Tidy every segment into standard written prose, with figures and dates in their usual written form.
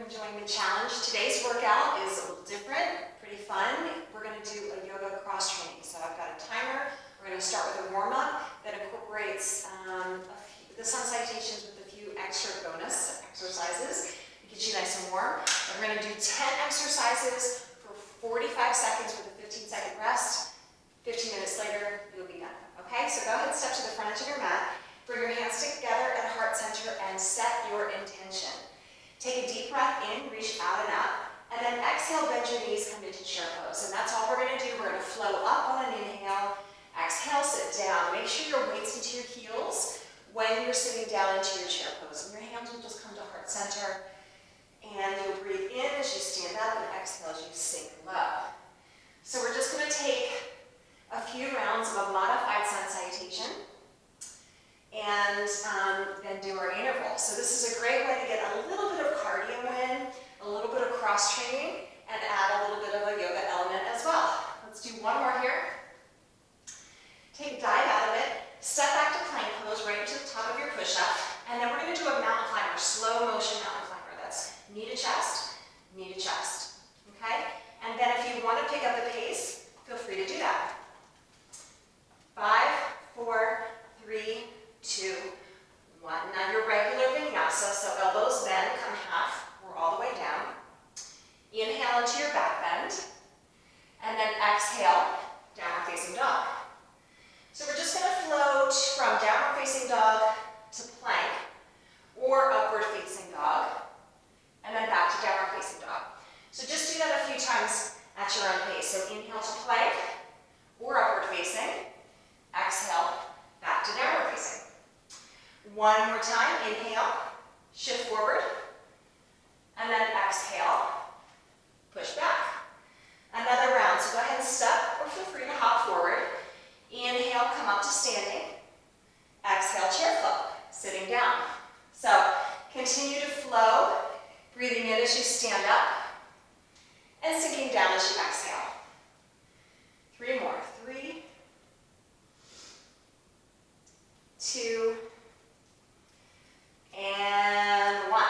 enjoying the challenge. Today's workout is a little different, pretty fun. We're going to do a yoga cross training. So I've got a timer. We're going to start with a warm-up that incorporates the sun salutations with a few extra bonus exercises to get you nice and warm. And we're going to do 10 exercises for 45 seconds with a 15-second rest. 15 minutes later, you'll be done. Okay, so go ahead and step to the front edge of your mat. Bring your hands together at heart center and set your intention. Take a deep breath in, reach out and up, and then exhale, bend your knees, come into chair pose. And that's all we're going to do. We're going to flow up on an inhale, exhale, sit down. Make sure your weight's into your heels when you're sitting down into your chair pose. And your hands will just come to heart center, and you'll breathe in as you stand up and exhale as you sink low. So we're just going to take a few rounds of a modified sun salutation, and then do our interval. So this is a great way to get a little bit of cardio in, a little bit of cross training, and add a little bit of a yoga element as well. Let's do one more here. Take a dive out of it, step back to plank pose right into the top of your push-up, and then we're going to do a mountain climber, slow motion mountain climber. That's knee to chest, okay? And then if you want to pick up the pace, feel free to do that. 5, 4, 3, 2, 1. Now your regular vinyasa, so elbows bend, come half or all the way down. Inhale into your back bend, and then exhale, downward facing dog. So we're just going to float from downward facing dog to plank, or upward facing dog, and then back to downward facing dog. So just do that a few times at your own pace. So inhale to plank, or upward facing, exhale, back to downward facing. One more time, inhale, shift forward, and then exhale, push back. Another round, so go ahead and step, or feel free to hop forward. Inhale, come up to standing. Exhale, chair flow, sitting down. So continue to flow, breathing in as you stand up, and sinking down as you exhale. 3 more, 3, 2, and 1.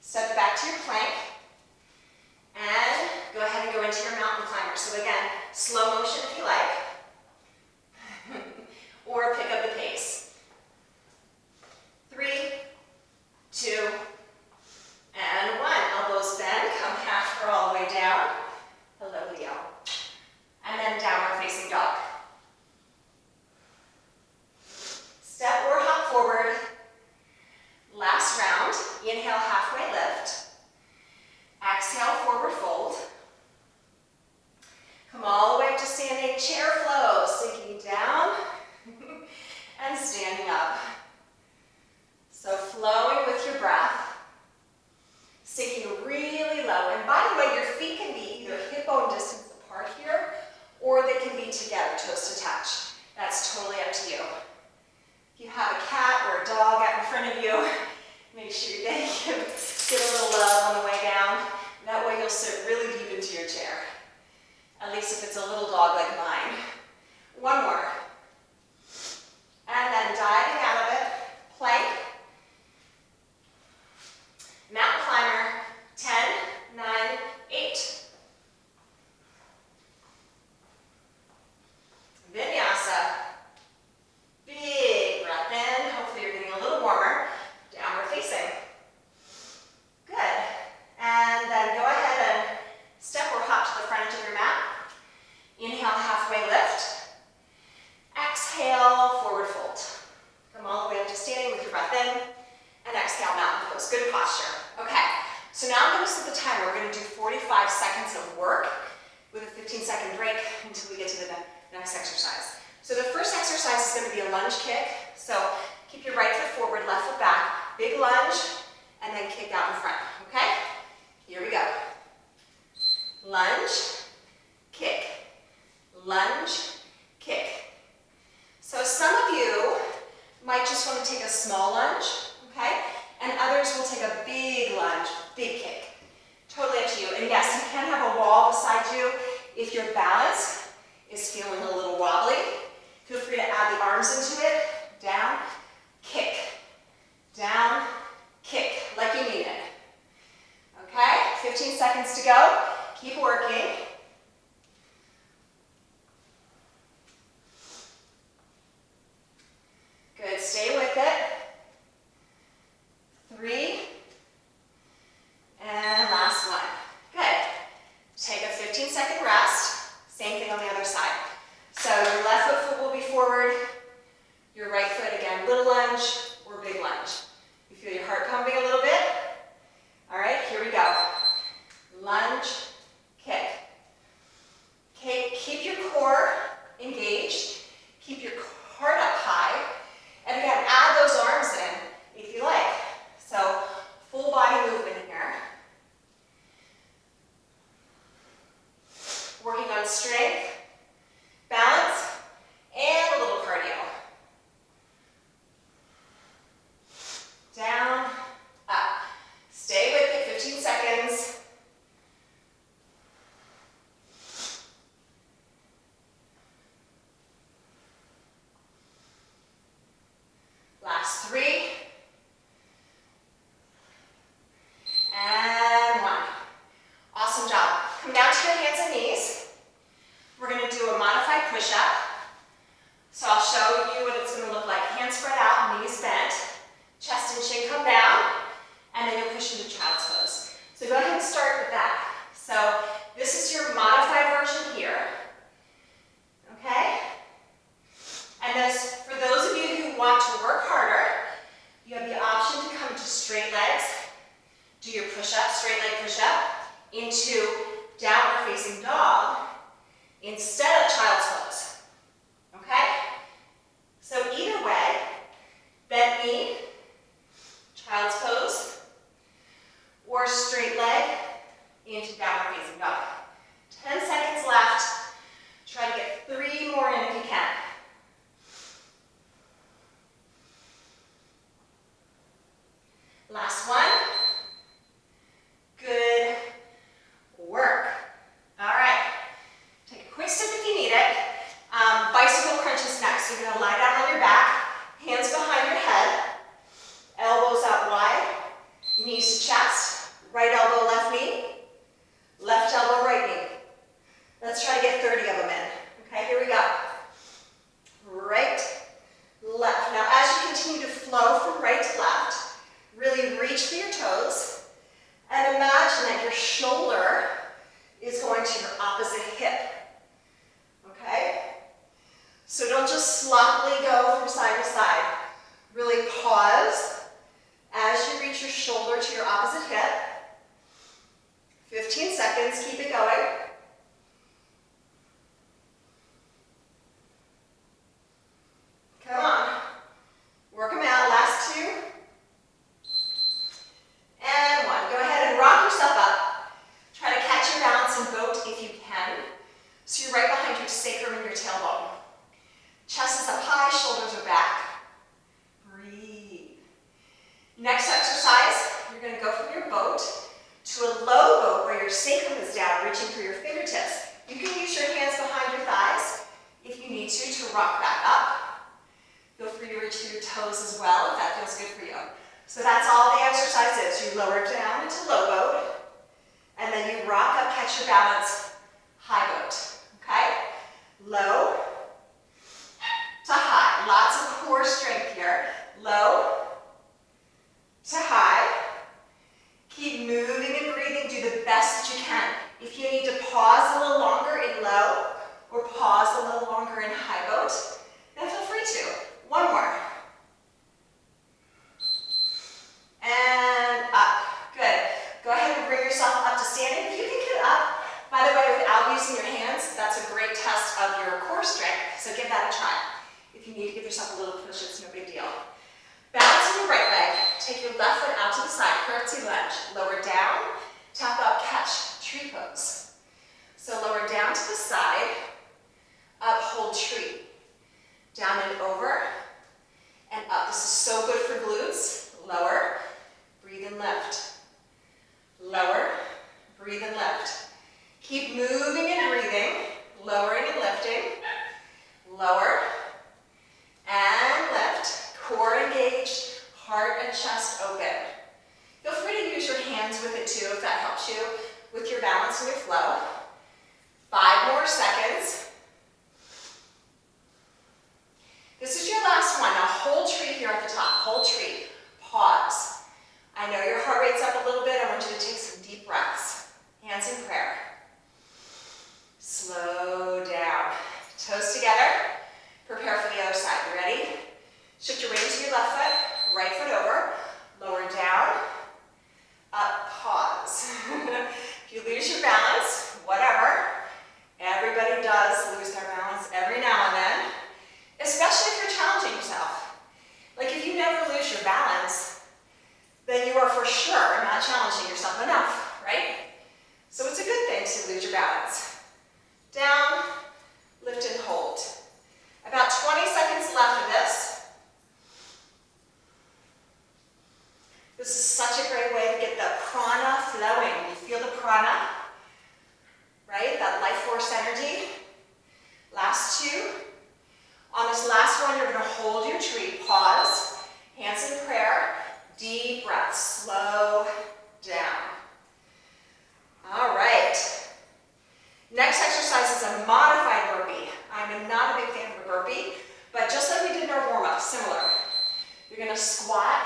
Step back to your plank, and go ahead and go into your mountain climber. So again, slow motion if you like, or pick up the pace. 3, 2, and 1. Elbows bend, come half or all the way down. Hello, Leo. And then downward facing dog. Step or hop forward. Last round, inhale, halfway lift. Exhale, forward fold. Come all the way up to standing, chair flow, sinking down and standing up. So flowing with your breath, sinking really low. And by the way, your feet can be either hip bone distance apart here, or they can be together, toes to touch. That's totally up to you. If you have a cat or a dog out in front of you, make sure they get a little love on the way down. That way you'll sit really deep into your chair. At least if it's a little dog like mine. One more. And then diving out of it, plank, mountain climber, 10, 9, 8. Vinyasa. Big breath in. Hopefully you're getting a little warmer. Downward facing. Good. And then go ahead and step or hop to the front edge of your mat. Inhale, halfway lift. Exhale, forward fold. Come all the way up to standing with your breath in. And exhale, mountain pose. Good posture. Okay. So now I'm going to set the timer. We're going to do 45 seconds of work with a 15-second break until we get to the next exercise. So the first exercise is going to be a lunge kick. So keep your right foot forward, left foot back, big lunge, and then kick out in front, okay? Here we go. Lunge, kick, lunge, kick. So some of you might just want to take a small lunge, okay? And others will take a big lunge, big kick. Totally up to you. And yes, you can have a wall beside you. If your balance is feeling a little wobbly, feel free to add the arms into it. Down, kick, like you mean it. seconds to go. Keep working. Good, stay with it. 3. And last one. Good. Take a 15-second rest. Same thing on the other side. So your left foot will be forward. Your right foot, again, little lunge or big lunge. You feel your heart pumping a little bit? All right, here we go. Lunge, kick. Okay, keep your core engaged. Keep your heart up high. And again, add those arms in if you like. So full body movement here. Working on strength, balance, and a little cardio. Down, up. Stay with it, 15 seconds. Last 3. And 1. Awesome job. Come down to your hands and knees. We're going to do a modified push-up. So I'll show you what it's going to look like. Hands spread out, knees bent, chest and chin come down, and then you'll push into child's pose. So go ahead and start with that. So this is your modified version here. Okay? And this, for those of you who want to work harder, you have the option to come to straight legs, do your push-up, straight leg push-up, into downward facing dog instead of child's pose. Okay? So either way, bent knee, child's pose, or straight leg into downward facing dog. 10 seconds left. Try to get 3 more in if you can. Last one. Good work. All right. Take a quick step if you need it. Bicycle crunches next. You're going to lie down on your back, hands behind your head, elbows out wide, knees to chest, right elbow, left knee, left elbow, right knee. Let's try to get 30 of them in. Okay, here we go. Right, left. Now, as you continue to flow from right to left, really reach for your toes and imagine that your shoulder is going to your opposite hip. Okay? So don't just sloppily go from side to side. Really pause as you reach your shoulder to your opposite hip. 15 seconds, keep it going. Come on. Work them out. Last 2. And 1. Go ahead and rock yourself up. Try to catch your balance and boat if you can. So you're right behind your sacrum and your tailbone. Chest is up high, shoulders are back. Breathe. Next exercise, you're going to go from your boat to a low boat where your sacrum is down, reaching for your fingertips. You can use your hands behind your thighs if you need to rock back up. Feel free to reach for your toes as well if that feels good for you. So that's all the exercise is. You lower down into low boat, and then you rock up, catch your balance, high boat. Okay? Low to high. Lots of core strength here. Low to high. Keep moving and breathing. Do the best that you can. If you need to pause a little longer in low or pause a little longer in high boat, then feel free to. 1 more. And up. Good. Go ahead and bring yourself up to standing. If you can get up, by the way, without using your hands, that's a great test of your core strength, so give that a try. If you need to give yourself a little push, it's no big deal. Balance on your right leg. Take your left foot out to the side, curtsy lunge. Lower down, tap up, catch, tree pose. So lower down to the side, up, hold tree. Down and over, and up. This is so good for glutes. Lower, breathe and lift. Lower, breathe and lift. Keep moving and breathing, lowering and lifting. Lower, and lift. Core engaged, heart and chest open. Feel free to use your hands with it too if that helps you with your balance and your flow. 5 more seconds. This is your last one. Now hold tree here at the top. Hold tree. Pause. I know your heart rate's up a little bit. I want you to take some deep breaths. Hands in prayer. Slow down. Toes together. Prepare for the other side. You ready? Shift your weight to your left foot. Right foot over. Lower down. Up. Pause. If you lose your balance, whatever. Everybody does lose their balance every now and then. Especially if you're challenging yourself. Like if you never lose your balance, then you are for sure not challenging yourself enough, right? So it's a good thing to lose your balance. Down, lift and hold. About 20 seconds left of this. This is such a great way to get the prana flowing. You feel the prana, right? That life force energy. Last 2. On this last one, you're going to hold your tree. Pause. Hands in prayer. Deep breath. Slow down. All right. Next exercise is a modified burpee. I'm not a big fan of a burpee, but just like we did in our warm-up, similar. You're going to squat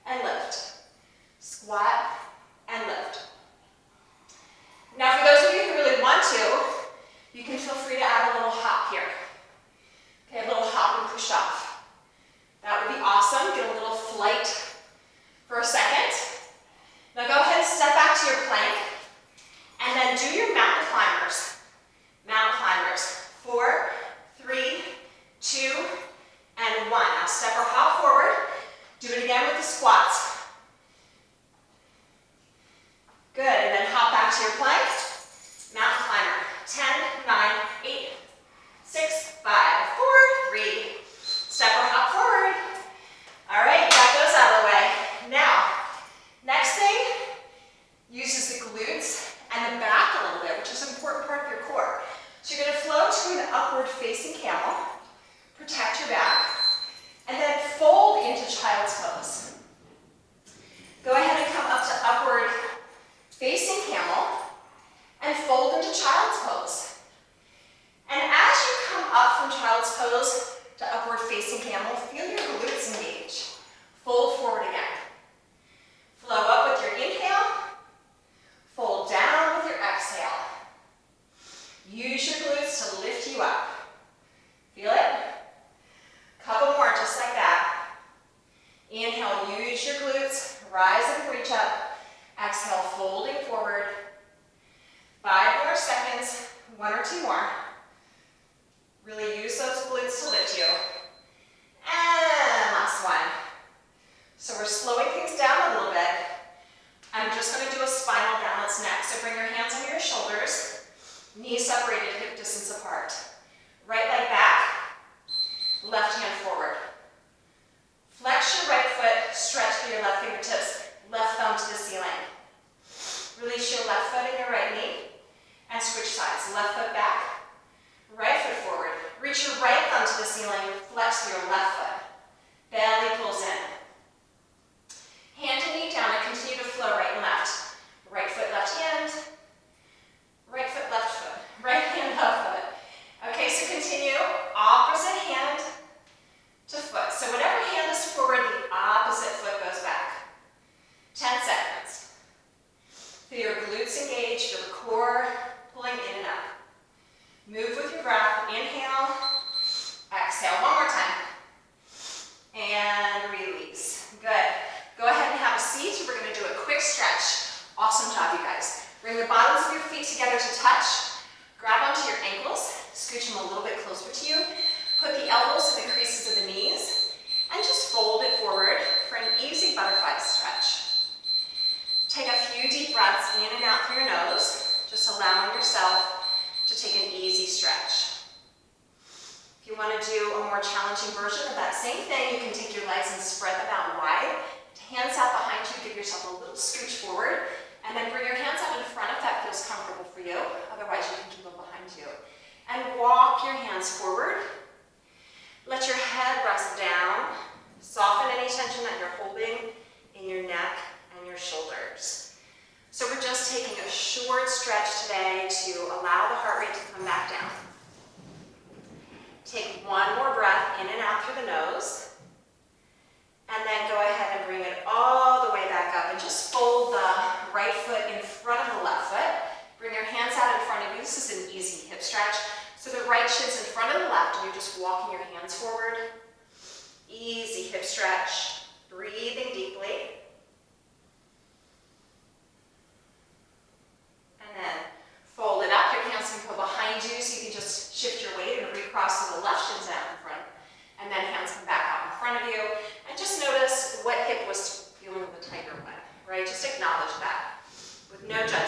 and lift. Squat and lift. Now, for those of you who really want to, you can feel free to add a little hop here. Okay, a little hop and push off. That would be awesome. Get a little flight for a second. Now go ahead and step back to your plank, and then do your mountain climbers. Mountain climbers. 4, 3, 2, and 1. Now step or hop forward. Do it again with the squats. Good, and then hop back to your plank. Mountain climber. 10, 9, 8, 6, 5, 4, 3. Step or hop forward. All right, got those out of the way. Now, next thing, uses the glutes and the back a little bit, which is an important part of your core. So you're going to flow to an upward facing camel. Protect your back. And then fold into child's pose. Go ahead and come up to upward facing camel and fold into child's pose. And as you come up from child's pose to upward facing camel, feel your glutes engage. Fold forward again. Flow up with your inhale. Fold down with your exhale. Use your glutes to lift you up. Feel it? Couple more, just like that. Inhale, use your glutes, rise and reach up. Exhale, folding forward. 5 more seconds, 1 or 2 more. Really use those glutes to lift you. And last one. So we're slowing things down a little bit. I'm just going to do a spinal balance next. So bring your hands under your shoulders, knees separated, hip distance apart. Right leg back, left hand forward. Flex your right foot, stretch through your left fingertips, left thumb to the ceiling. Release your left foot and your right knee, and switch sides. Left foot back, right foot forward. Reach your right thumb to the ceiling, flex through your left foot. Belly pulls in. Hand and knee down and continue to flow right and left. Right foot, left hand. Right foot, left foot. Right hand, left foot. Okay, so continue. Opposite hand to foot. So whatever hand is forward, the opposite foot goes back. 10 seconds. Feel your glutes engaged, your core pulling in and up. Move with your breath. Inhale. Exhale. One more time. And release. Good. Go ahead and have a seat. We're going to do a quick stretch. Awesome job, you guys. Bring the bottoms of your feet together to touch. Grab onto your ankles. Scooch them a little bit closer to you. Put the elbows in the creases of the knees. And just fold it forward for an easy butterfly stretch. Take a few deep breaths in and out through your nose. Just allowing yourself to take an easy stretch. If you want to do a more challenging version of that same thing, you can take your legs and spread them out wide. Hands out behind you, give yourself a little scooch forward, and then bring your hands out in front if that feels comfortable for you. Otherwise, you can keep them behind you. And walk your hands forward. Let your head rest down. Soften any tension that you're holding in your neck and your shoulders. So we're just taking a short to allow the heart rate to come back down. Take one more breath in and out through the nose. And then go ahead and bring it all the way back up and just fold the right foot in front of the left foot. Bring your hands out in front of you. This is an easy hip stretch. So the right shin's in front of the left and you're just walking your hands forward. Easy hip stretch. Breathing deeply. And then fold it up. Your hands can go behind you so you can just shift your weight and recross so the left shin's out in front. And then hands come back out in front of you. And just notice what hip was feeling the tighter one, right? Just acknowledge that with no judgment.